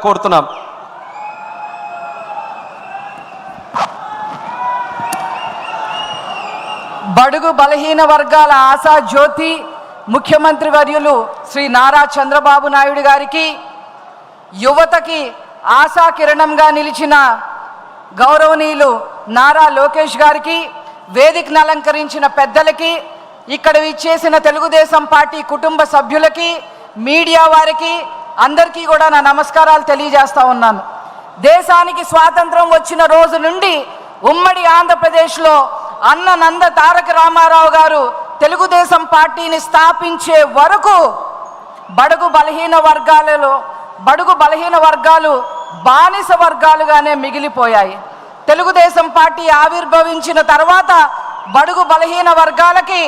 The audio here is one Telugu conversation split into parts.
కోరుతున్నాం. బడుగు బలహీన వర్గాల ఆశా జ్యోతి ముఖ్యమంత్రి వర్యులు శ్రీ నారా చంద్రబాబు నాయుడు గారికి, యువతకి ఆశా కిరణంగా నిలిచిన గౌరవనీయులు నారా లోకేష్ గారికి, వేదికను అలంకరించిన పెద్దలకి, ఇక్కడ ఇచ్చేసిన తెలుగుదేశం పార్టీ కుటుంబ సభ్యులకి, మీడియా వారికి అందరికీ కూడా నా నమస్కారాలు తెలియజేస్తా ఉన్నాను. దేశానికి స్వాతంత్రం వచ్చిన రోజు నుండి ఉమ్మడి ఆంధ్రప్రదేశ్లో అన్న నంద తారక రామారావు గారు తెలుగుదేశం పార్టీని స్థాపించే వరకు బడుగు బలహీన వర్గాలు బానిస వర్గాలుగానే మిగిలిపోయాయి. తెలుగుదేశం పార్టీ ఆవిర్భవించిన తర్వాత బడుగు బలహీన వర్గాలకి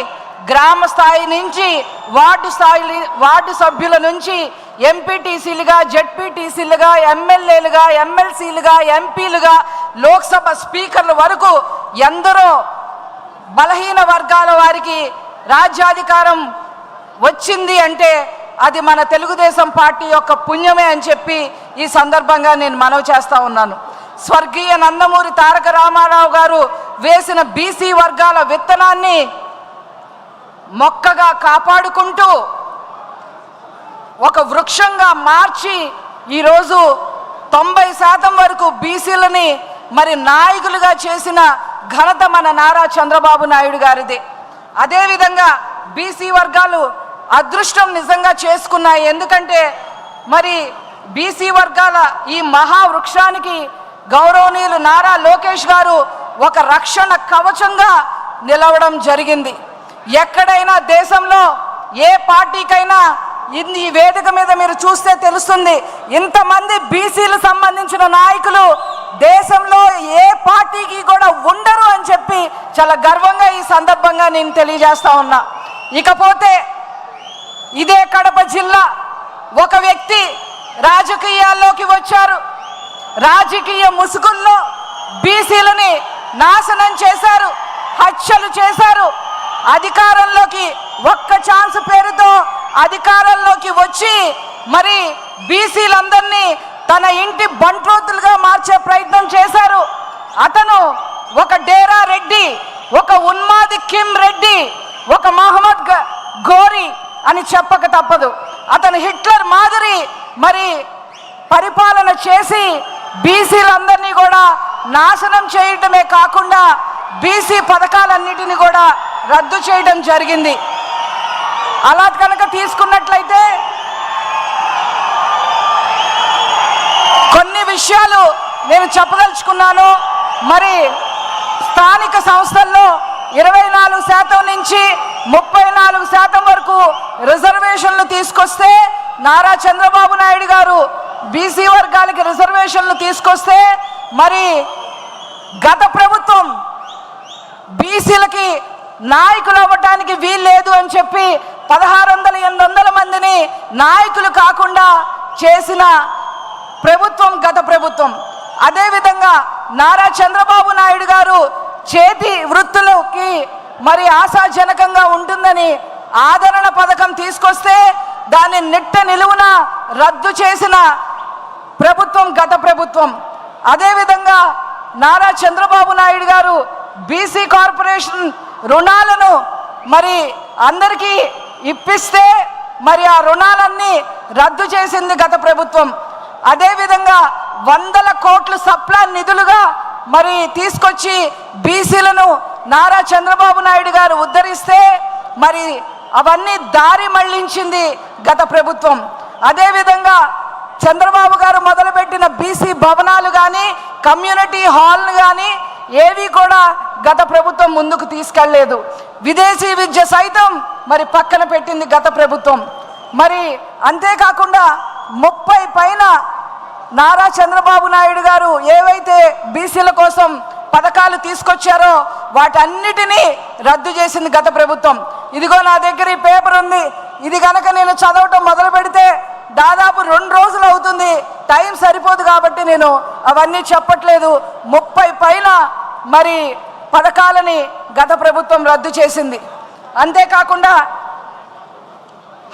గ్రామ స్థాయి నుంచి వార్డు సభ్యుల నుంచి ఎంపీటీసీలుగా, జెడ్పీటీసీలుగా, ఎమ్మెల్యేలుగా, ఎమ్మెల్సీలుగా, ఎంపీలుగా, లోక్సభ స్పీకర్ల వరకు ఎందరో బలహీన వర్గాల వారికి రాజ్యాధికారం వచ్చింది అంటే అది మన తెలుగుదేశం పార్టీ యొక్క పుణ్యమే అని చెప్పి ఈ సందర్భంగా నేను మనవి చేస్తా ఉన్నాను. స్వర్గీయ నందమూరి తారక రామారావు గారు వేసిన బీసీ వర్గాల విత్తనాన్ని మొక్కగా కాపాడుకుంటూ ఒక వృక్షంగా మార్చి ఈరోజు 90% వరకు బీసీలని మరి నాయకులుగా చేసిన ఘనత మన నారా చంద్రబాబు నాయుడు గారిదే. అదేవిధంగా బీసీ వర్గాలు అదృష్టం నిజంగా చేసుకున్నాయి. ఎందుకంటే మరి బీసీ వర్గాల ఈ మహావృక్షానికి గౌరవనీయులు నారా లోకేష్ గారు ఒక రక్షణ కవచంగా నిలవడం జరిగింది. ఎక్కడైనా దేశంలో ఏ పార్టీకైనా ఈ వేదిక మీద మీరు చూస్తే తెలుస్తుంది, ఇంతమంది బీసీలకు సంబంధించిన నాయకులు దేశంలో ఏ పార్టీకి కూడా ఉండరు అని చెప్పి చాలా గర్వంగా ఈ సందర్భంగా నేను తెలియజేస్తా ఉన్నా. ఇకపోతే ఇదే కడప జిల్లా ఒక వ్యక్తి రాజకీయాల్లోకి వచ్చారు. రాజకీయ ముసుగుల్లో బీసీలని నాశనం చేశారు, హత్యలు చేశారు. అధికారంలోకి ఒక్క ఛాన్స్ పేరుతో అధికారంలోకి వచ్చి మరి బీసీలందరినీ తన ఇంటి బంట్రోతులుగా మార్చే ప్రయత్నం చేశారు. అతను ఒక డేరా రెడ్డి, ఒక ఉన్మాది కిమ్ రెడ్డి, ఒక మహమ్మద్ గోరి అని చెప్పక తప్పదు. అతను హిట్లర్ మాదిరి మరి పరిపాలన చేసి బీసీలందరినీ కూడా నాశనం చేయటమే కాకుండా బీసీ పథకాలన్నిటిని కూడా రద్దు చేయడం జరిగింది. అలా కనుక తీసుకున్నట్లయితే కొన్ని విషయాలు నేను చెప్పదలుచుకున్నాను. మరి స్థానిక సంస్థల్లో 24% నుంచి 34% వరకు రిజర్వేషన్లు తీసుకొస్తే నారా చంద్రబాబు నాయుడు గారు బీసీ వర్గాలకి రిజర్వేషన్లు తీసుకొస్తే మరి గత ప్రభుత్వం బీసీలకి నాయకులు అవ్వటానికి వీల్లేదు అని చెప్పి 1600-800 మందిని నాయకులు కాకుండా చేసిన ప్రభుత్వం గత ప్రభుత్వం. అదేవిధంగా నారా చంద్రబాబు నాయుడు గారు చేతి వృత్తులకి మరి ఆశాజనకంగా ఉంటుందని ఆదరణ పథకం తీసుకొస్తే దాన్ని నిట్ట నిలువున రద్దు చేసిన ప్రభుత్వం గత ప్రభుత్వం. అదేవిధంగా నారా చంద్రబాబు నాయుడు గారు బీసీ కార్పొరేషన్ రుణాలను మరి అందరికీ ఇప్పిస్తే మరి ఆ రుణాలన్నీ రద్దు చేసింది గత ప్రభుత్వం. అదేవిధంగా 100 కోట్ల సప్లా నిధులుగా మరి తీసుకొచ్చి బీసీలను నారా చంద్రబాబు నాయుడు గారు ఉద్ధరిస్తే మరి అవన్నీ దారి మళ్లించింది గత ప్రభుత్వం. అదేవిధంగా చంద్రబాబు గారు మొదలుపెట్టిన బీసీ భవనాలు కానీ, కమ్యూనిటీ హాల్ను కానీ ఏవి కూడా గత ప్రభుత్వం ముందుకు తీసుకెళ్లలేదు. విదేశీ విద్య సైతం మరి పక్కన పెట్టింది గత ప్రభుత్వం. మరి అంతేకాకుండా 30 పైన నారా చంద్రబాబు నాయుడు గారు ఏవైతే బీసీల కోసం పథకాలు తీసుకొచ్చారో వాటన్నిటినీ రద్దు చేసింది గత ప్రభుత్వం. ఇదిగో నా దగ్గర ఈ పేపర్ ఉంది. ఇది కనుక నేను చదవటం మొదలు పెడితే దాదాపు 2 రోజులు అవుతుంది. టైం సరిపోదు కాబట్టి నేను అవన్నీ చెప్పట్లేదు. 30 పైన మరి పథకాలని గత ప్రభుత్వం రద్దు చేసింది. అంతేకాకుండా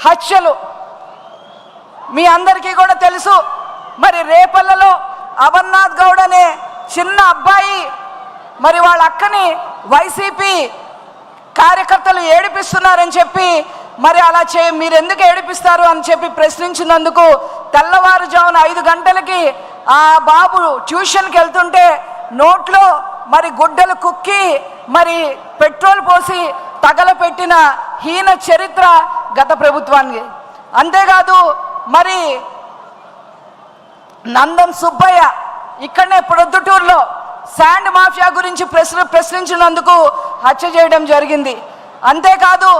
హత్యలు మీ అందరికీ కూడా తెలుసు. మరి రేపల్లలో అమర్నాథ్ గౌడ్ అనే చిన్న అబ్బాయి మరి వాళ్ళ అక్కని వైసీపీ కార్యకర్తలు ఏడిపిస్తున్నారని చెప్పి మరి అలా మీరు ఎందుకు ఏడిపిస్తారు అని చెప్పి ప్రశ్నించినందుకు తెల్లవారుజామున 5 గంటలకి ఆ బాబు ట్యూషన్కి వెళ్తుంటే నోట్లో మరి గుడ్డలు కుక్కి మరి పెట్రోల్ పోసి తగలపెట్టిన హీన చరిత్ర గత ప్రభుత్వానికి. అంతేకాదు మరి నందం సుబ్బయ్య ఇక్కడనే ప్రొద్దుటూరులో శాండ్ మాఫియా గురించి ప్రశ్నించినందుకు హత్య చేయడం జరిగింది. అంతేకాదు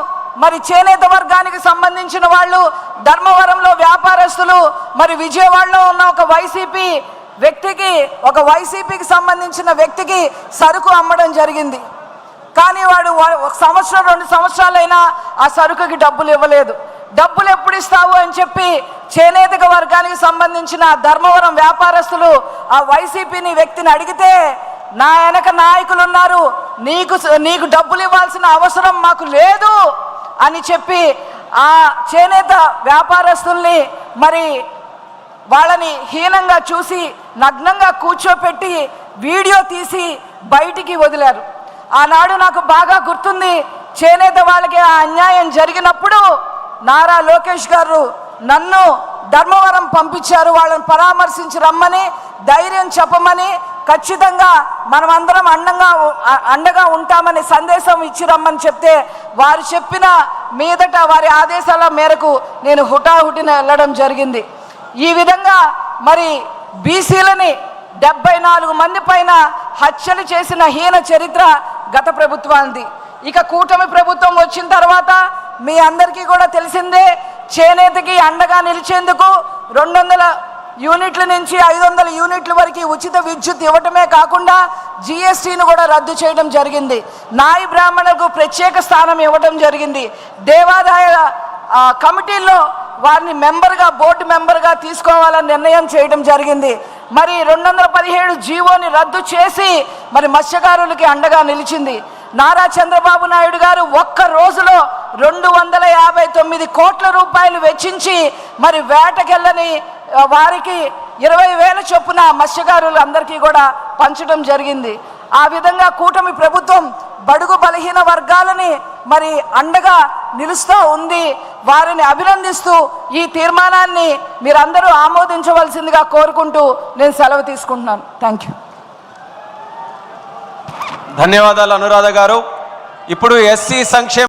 మరి చేనేత వర్గానికి సంబంధించిన వాళ్ళు ధర్మవరంలో వ్యాపారస్తులు మరి విజయవాడలో ఉన్న ఒక వైసీపీకి సంబంధించిన వ్యక్తికి సరుకు అమ్మడం జరిగింది. కానీ వాడు 1 సంవత్సరం 2 సంవత్సరాలైనా ఆ సరుకుకి డబ్బులు ఇవ్వలేదు. డబ్బులు ఎప్పుడు ఇస్తావు అని చెప్పి చేనేత వర్గానికి సంబంధించిన ధర్మవరం వ్యాపారస్తులు ఆ వైసీపీని వ్యక్తిని అడిగితే, నా వెనక నాయకులు ఉన్నారు, నీకు డబ్బులు ఇవ్వాల్సిన అవసరం మాకు లేదు అని చెప్పి ఆ చేనేత వ్యాపారస్తుల్ని మరి వాళ్ళని హీనంగా చూసి నగ్నంగా కూర్చోపెట్టి వీడియో తీసి బయటికి వదిలారు. ఆనాడు నాకు బాగా గుర్తుంది, చేనేత వాళ్ళకి ఆ అన్యాయం జరిగినప్పుడు నారా లోకేష్ గారు నన్ను ధర్మవరం పంపించారు, వాళ్ళని పరామర్శించి రమ్మని, ధైర్యం చెప్పమని, ఖచ్చితంగా మనమందరం అండగా ఉంటామని సందేశం ఇచ్చి రమ్మని చెప్తే వారు చెప్పిన మీదట వారి ఆదేశాల మేరకు నేను హుటాహుటిన వెళ్ళడం జరిగింది. ఈ విధంగా మరి బీసీలని 74 మంది పైన హత్యలు చేసిన హీన చరిత్ర గత ప్రభుత్వానికి. ఇక కూటమి ప్రభుత్వం వచ్చిన తర్వాత మీ అందరికీ కూడా తెలిసిందే, చేనేతకి అండగా నిలిచేందుకు 200 యూనిట్ల నుంచి 500 యూనిట్ల వరకు ఉచిత విద్యుత్ ఇవ్వటమే కాకుండా జిఎస్టీని కూడా రద్దు చేయడం జరిగింది. నాయి బ్రాహ్మణులకు ప్రత్యేక స్థానం ఇవ్వడం జరిగింది. దేవాదాయ కమిటీల్లో వారిని బోర్డు మెంబర్గా తీసుకోవాలని నిర్ణయం చేయడం జరిగింది. మరి 217 జీవోని రద్దు చేసి మరి మత్స్యకారులకి అండగా నిలిచింది. నారా చంద్రబాబు నాయుడు గారు ఒక్క రోజులో 259 కోట్ల రూపాయలు వెచ్చించి మరి వేటకెళ్ళని వారికి 20,000 చొప్పున మత్స్యకారులు అందరికీ కూడా పంచడం జరిగింది. ఆ విధంగా కూటమి ప్రభుత్వం బడుగు బలహీన వర్గాలని మరి అండగా నిలుస్తూ ఉంది. వారిని అభినందిస్తూ ఈ తీర్మానాన్ని మీరందరూ ఆమోదించవలసిందిగా కోరుకుంటూ నేను సెలవు తీసుకుంటున్నాను. Thank you. ధన్యవాదాలు అనురాధ గారు. ఇప్పుడు ఎస్సీ సంక్షేమ